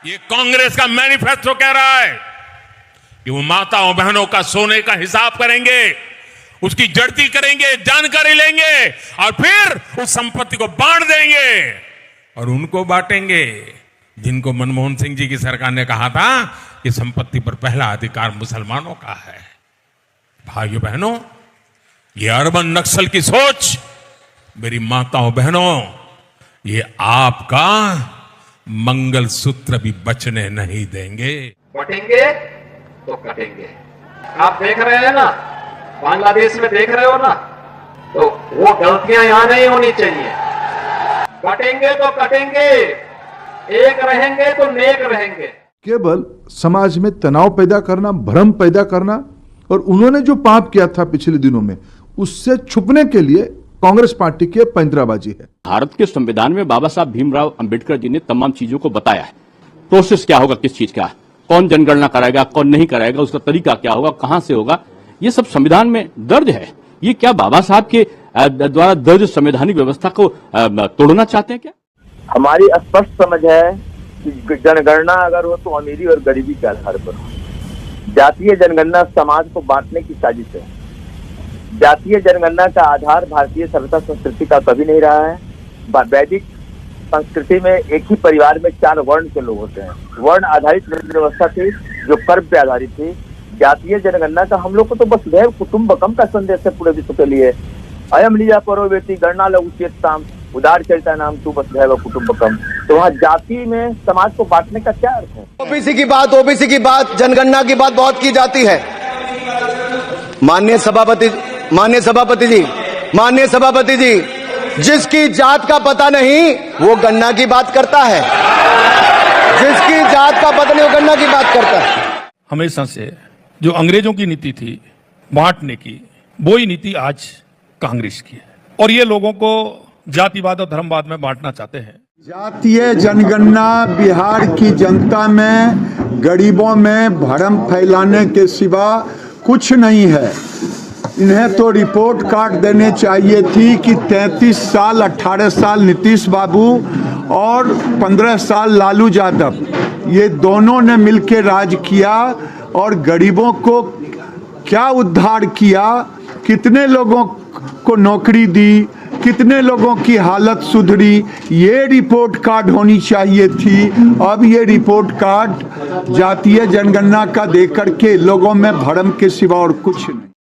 ये कांग्रेस का मैनिफेस्टो कह रहा है कि वो माताओं बहनों का सोने का हिसाब करेंगे, उसकी जड़ती करेंगे, जानकारी लेंगे और फिर उस संपत्ति को बांट देंगे और उनको बांटेंगे जिनको मनमोहन सिंह जी की सरकार ने कहा था कि संपत्ति पर पहला अधिकार मुसलमानों का है। भाइयों बहनों, ये अर्बन नक्सल की सोच, मेरी माताओं बहनों, ये आपका मंगलसूत्र भी बचने नहीं देंगे। बटेंगे तो कटेंगे। आप देख रहे हैं ना, बांग्लादेश में देख रहे हो ना, तो वो गलतियां यहां नहीं होनी चाहिए। कटेंगे तो कटेंगे, एक रहेंगे तो नेक रहेंगे। केवल समाज में तनाव पैदा करना, भ्रम पैदा करना, और उन्होंने जो पाप किया था पिछले दिनों में, उससे छुपने के लिए कांग्रेस पार्टी की पैंतराबाजी है। भारत के संविधान में बाबा साहब भीमराव अंबेडकर जी ने तमाम चीजों को बताया है। प्रोसेस क्या होगा, किस चीज का, कौन जनगणना कराएगा, कौन नहीं कराएगा, उसका तरीका क्या होगा, कहां से होगा, ये सब संविधान में दर्ज है। ये क्या बाबा साहब के द्वारा दर्ज संवैधानिक व्यवस्था को तोड़ना चाहते हैं क्या? हमारी स्पष्ट समझ है कि जनगणना अगर हो तो अमीरी और गरीबी के आधार पर हो। जातीय जनगणना समाज को बांटने की साजिश है। जातीय जनगणना का आधार भारतीय सभ्यता संस्कृति का कभी नहीं रहा है। वैदिक संस्कृति में एक ही परिवार में 4 वर्ण के लोग होते हैं। वर्ण आधारित व्यवस्था थी जो कर्म पे आधारित थी। जातीय जनगणना का हम लोग को तो वसुधैव कुटुंबकम का संदेश है पूरे विश्व के लिए। अयम लिया परो वेति गणना लघुचेतताम उदार चरिता नाम तू वसुधैव कुटुंबकम। तो वहाँ जाति में समाज को बांटने का क्या अर्थ है? ओबीसी की बात, जनगणना की बात बहुत की जाती है। माननीय सभापति जी, जिसकी जात का पता नहीं वो गणना की बात करता है। जिसकी जात का पता नहीं वो गणना की बात करता है। हमेशा से जो अंग्रेजों की नीति थी बांटने की, वो ही नीति आज कांग्रेस की है, और ये लोगों को जातिवाद और धर्मवाद में बांटना चाहते हैं। जातीय जनगणना बिहार की जनता में, गरीबों में भ्रम फैलाने के सिवा कुछ नहीं है। इन्हें तो रिपोर्ट कार्ड देने चाहिए थी कि 33 साल 18 साल नीतीश बाबू और 15 साल लालू यादव, ये दोनों ने मिलकर राज किया और गरीबों को क्या उद्धार किया, कितने लोगों को नौकरी दी, कितने लोगों की हालत सुधरी, ये रिपोर्ट कार्ड होनी चाहिए थी। अब ये रिपोर्ट कार्ड जातीय जनगणना का देकर के लोगों में भ्रम के सिवा और कुछ नहीं।